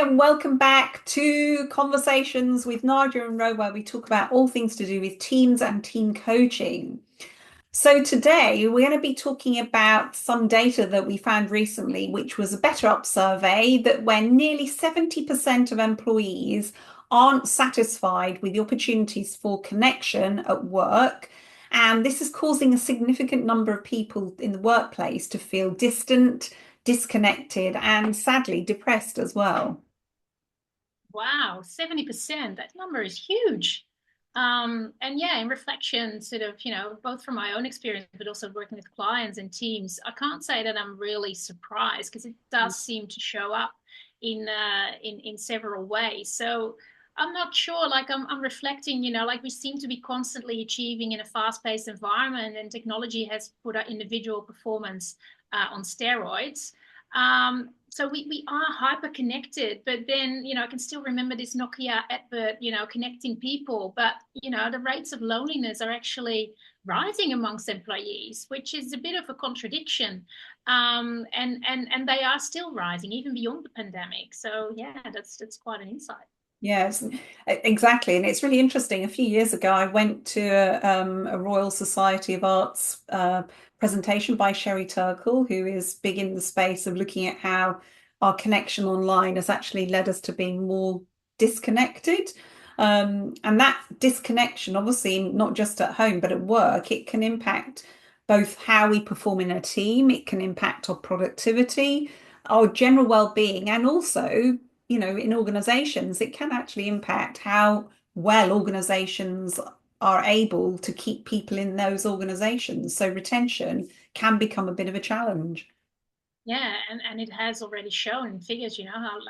and welcome back to Conversations with Nadja and Ro, where we talk about all things to do with teams and team coaching. So today we're going to be talking about some data that we found recently, which was a BetterUp survey that when nearly 70% of employees aren't satisfied with the opportunities for connection at work. And this is causing a significant number of people in the workplace to feel distant, disconnected, and sadly depressed as well. Wow, 70%. That number is huge. And yeah, in reflection, sort of, both from my own experience, but also working with clients and teams, I can't say that I'm really surprised because it does seem to show up in several ways. So I'm not sure, like I'm reflecting, like we seem to be constantly achieving in a fast-paced environment, and technology has put our individual performance on steroids. So we are hyper connected, but then, I can still remember this Nokia advert, connecting people, but, the rates of loneliness are actually rising amongst employees, which is a bit of a contradiction. And they are still rising even beyond the pandemic. So yeah, that's quite an insight. Yes, exactly. And it's really interesting. A few years ago, I went to a Royal Society of Arts presentation by Sherry Turkle, who is big in the space of looking at how our connection online has actually led us to being more disconnected. And that disconnection, obviously, not just at home, but at work, it can impact both how we perform in a team, it can impact our productivity, our general well-being, and also in organizations, it can actually impact how well organizations are able to keep people in those organizations. So retention can become a bit of a challenge. Yeah, and it has already shown in figures,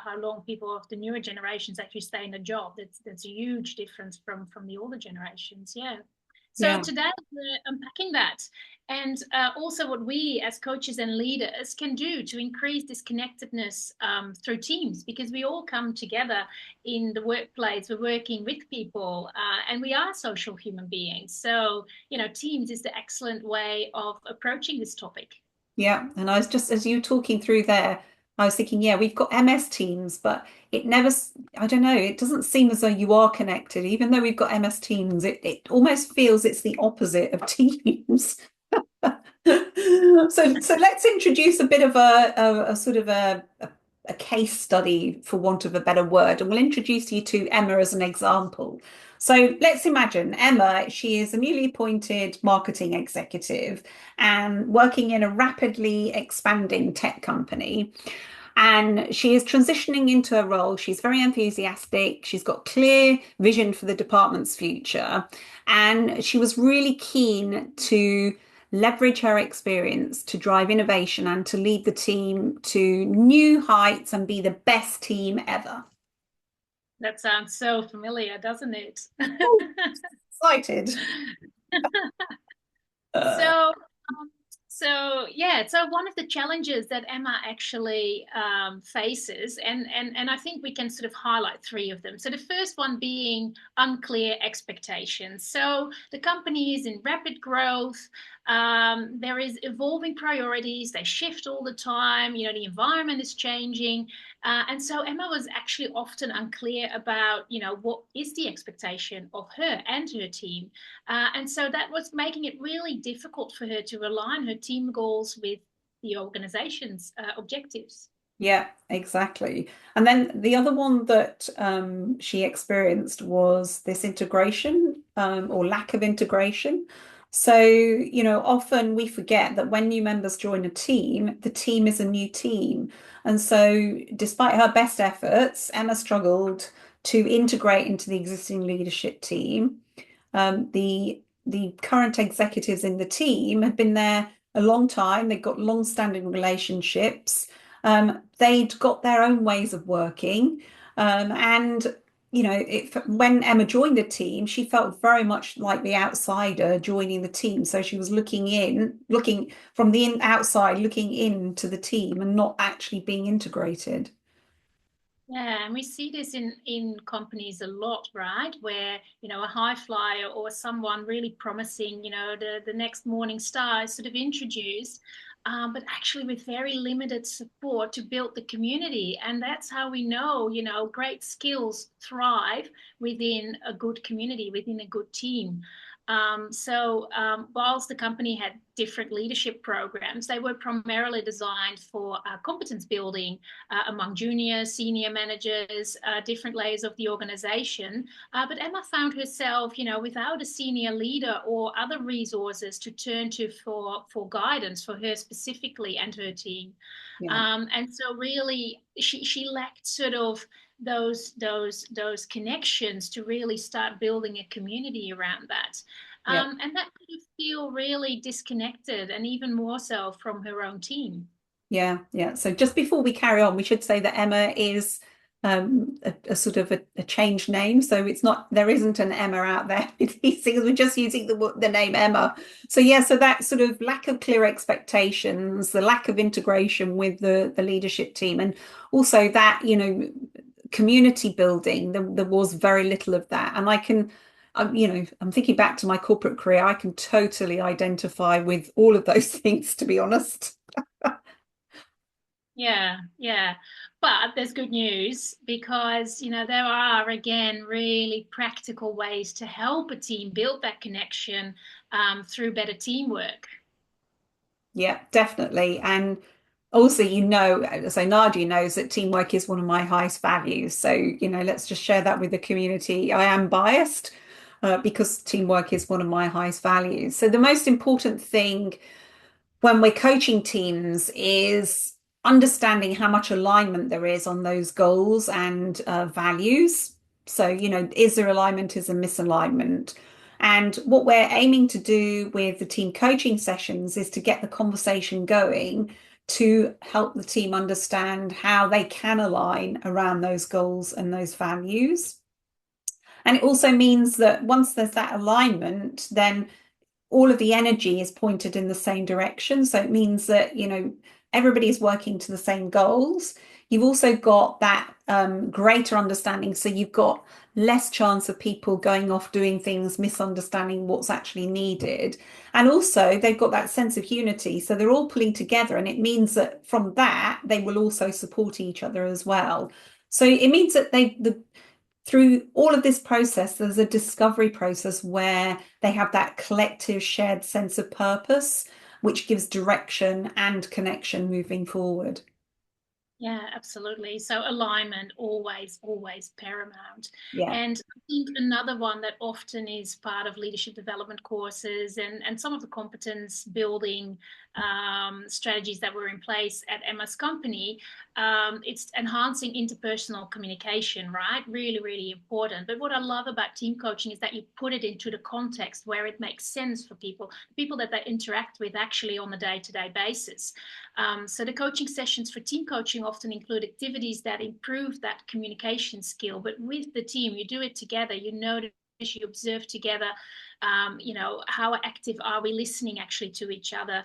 how long people of the newer generations actually stay in a job. That's a huge difference from the older generations. Yeah. So Yeah. today we're unpacking that, and also what we as coaches and leaders can do to increase this connectedness through teams, because we all come together in the workplace. We're working with people, and we are social human beings. So teams is the excellent way of approaching this topic. Yeah. And I was just, as you were talking through there, I was thinking, yeah, we've got MS Teams, but it never, I don't know, it doesn't seem as though you are connected. Even though we've got MS Teams, it almost feels it's the opposite of Teams. So let's introduce a bit of a sort of a case study, for want of a better word, and we'll introduce you to Emma as an example. So let's imagine Emma, she is a newly appointed marketing executive and working in a rapidly expanding tech company. And she is transitioning into a role. She's very enthusiastic. She's got clear vision for the department's future. And she was really keen to leverage her experience to drive innovation and to lead the team to new heights and be the best team ever. That sounds so familiar, doesn't it? Oh, excited. Uh, So, so one of the challenges that Emma actually faces, and I think we can sort of highlight three of them. So the first one being unclear expectations. So the company is in rapid growth. There is evolving priorities. They shift all the time. The environment is changing. And so Emma was actually often unclear about, what is the expectation of her and her team. And so that was making it really difficult for her to align her team goals with the organization's objectives. Yeah, exactly. And then the other one that she experienced was this integration or lack of integration. So, often we forget that when new members join a team, the team is a new team. And so, despite her best efforts, Emma struggled to integrate into the existing leadership team. The current executives in the team had been there a long time. They've got long-standing relationships. They'd got their own ways of working. And, when Emma joined the team, she felt very much like the outsider joining the team. So she was looking from the outside, looking into the team and not actually being integrated. Yeah, and we see this in companies a lot, right? Where, a high flyer or someone really promising, the next morning star is sort of introduced. but actually with very limited support to build the community. And that's how we know, great skills thrive within a good community, within a good team. Whilst the company had different leadership programs, they were primarily designed for competence building among junior, senior managers, different layers of the organization. But Emma found herself, without a senior leader or other resources to turn to for guidance for her specifically and her team. Yeah. And so really she lacked sort of those connections to really start building a community around that. Yeah. And that made her feel really disconnected and even more so from her own team. Yeah, yeah. So just before we carry on, we should say that Emma is a sort of a changed name. So it's not, there isn't an Emma out there with these things. We're just using the name Emma. So yeah, so that sort of lack of clear expectations, the lack of integration with the leadership team, and also that, community building, there was very little of that. And I'm thinking back to my corporate career, I can totally identify with all of those things, to be honest. Yeah, yeah. But there's good news because, there are, again, really practical ways to help a team build that connection through better teamwork. Yeah, definitely. And also, so Nadja knows that teamwork is one of my highest values. So, let's just share that with the community. I am biased because teamwork is one of my highest values. So, the most important thing when we're coaching teams is understanding how much alignment there is on those goals and values. So, is there alignment, is there misalignment? And what we're aiming to do with the team coaching sessions is to get the conversation going to help the team understand how they can align around those goals and those values. And it also means that once there's that alignment, then all of the energy is pointed in the same direction. So it means that, everybody's working to the same goals. You've also got that greater understanding. So you've got less chance of people going off doing things, misunderstanding what's actually needed. And also they've got that sense of unity. So they're all pulling together. And it means that from that, they will also support each other as well. So it means that through all of this process, there's a discovery process where they have that collective shared sense of purpose, which gives direction and connection moving forward. Yeah, absolutely. So alignment always, always paramount. Yeah. And I think another one that often is part of leadership development courses and some of the competence building strategies that were in place at Emma's company, it's enhancing interpersonal communication, right? Really, really important. But what I love about team coaching is that you put it into the context where it makes sense for people that they interact with actually on a day-to-day basis. So the coaching sessions for team coaching often include activities that improve that communication skill, but with the team, you do it together, you notice, you observe together, how active are we listening actually to each other?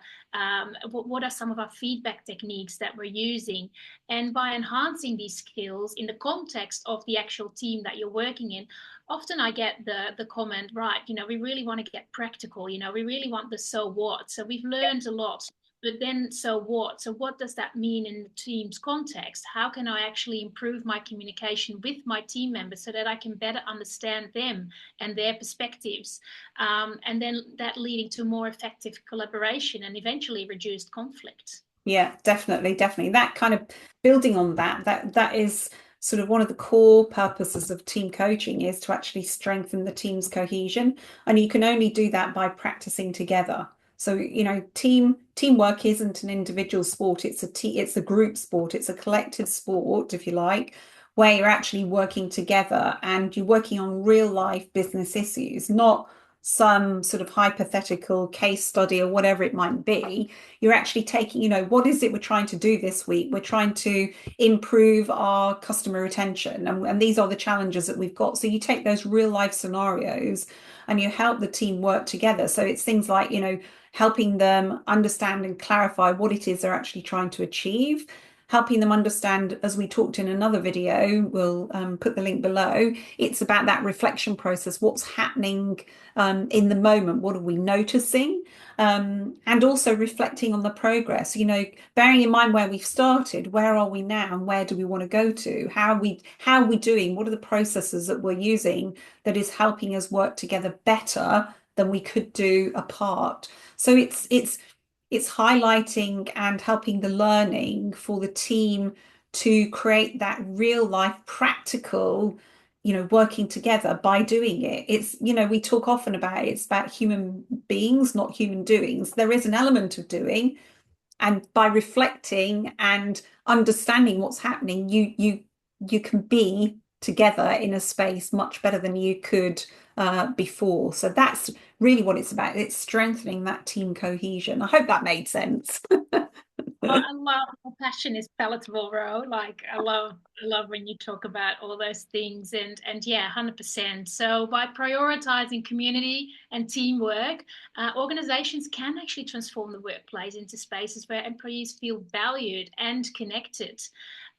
What are some of our feedback techniques that we're using? And by enhancing these skills in the context of the actual team that you're working in, often I get the comment, right, we really want to get practical, we really want the so what. So we've learned a lot, but then so what? So what does that mean in the team's context? How can I actually improve my communication with my team members so that I can better understand them and their perspectives? And then that leading to more effective collaboration and eventually reduced conflict. Yeah, definitely, definitely. That kind of building on that is sort of one of the core purposes of team coaching is to actually strengthen the team's cohesion. And you can only do that by practicing together. So, teamwork isn't an individual sport, it's a group sport, it's a collective sport, if you like, where you're actually working together and you're working on real life business issues, not some sort of hypothetical case study or whatever it might be. You're actually taking, what is it we're trying to do this week? We're trying to improve our customer retention. And these are the challenges that we've got. So you take those real life scenarios and you help the team work together. So it's things like, helping them understand and clarify what it is they're actually trying to achieve, helping them understand, as we talked in another video, we'll put the link below. It's about that reflection process. What's happening in the moment? What are we noticing? And also reflecting on the progress, bearing in mind where we've started, where are we now, and where do we want to go to? How are we doing? What are the processes that we're using that is helping us work together better than we could do apart? So it's highlighting and helping the learning for the team to create that real life practical, working together by doing it. We talk often about it's about human beings, not human doings. There is an element of doing, and by reflecting and understanding what's happening, you can be together in a space much better than you could before. So that's really what it's about. It's strengthening that team cohesion. I hope that made sense. I love how passion is palatable, Ro. Like I love when you talk about all those things and yeah, 100%. So by prioritizing community and teamwork, organizations can actually transform the workplace into spaces where employees feel valued and connected.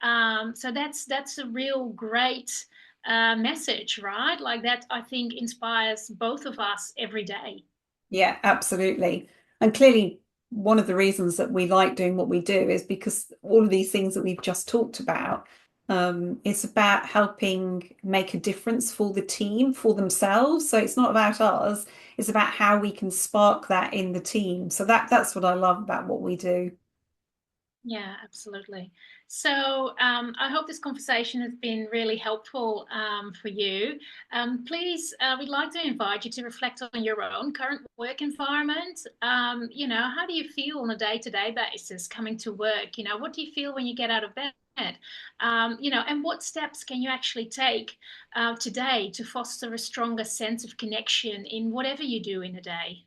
So that's a real great message, right? Like that, I think inspires both of us every day. Yeah, absolutely. And clearly, one of the reasons that we like doing what we do is because all of these things that we've just talked about, it's about helping make a difference for the team, for themselves. So it's not about us, it's about how we can spark that in the team. So that's what I love about what we do. Yeah, absolutely. So I hope this conversation has been really helpful for you. We'd like to invite you to reflect on your own current work environment. How do you feel on a day-to-day basis coming to work? What do you feel when you get out of bed? And what steps can you actually take today to foster a stronger sense of connection in whatever you do in a day?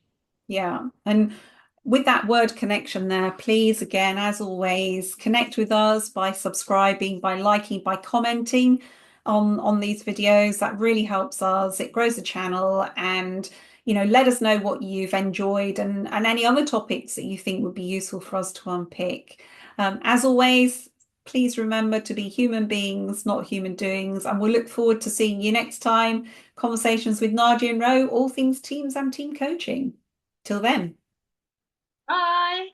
Yeah. And with that word connection there, please, again, as always, connect with us by subscribing, by liking, by commenting on these videos. That really helps us. It grows the channel, and let us know what you've enjoyed and any other topics that you think would be useful for us to unpick. As always, please remember to be human beings, not human doings, and we'll look forward to seeing you next time. Conversations with Nadja and Ro, all things teams and team coaching. Till then. Bye.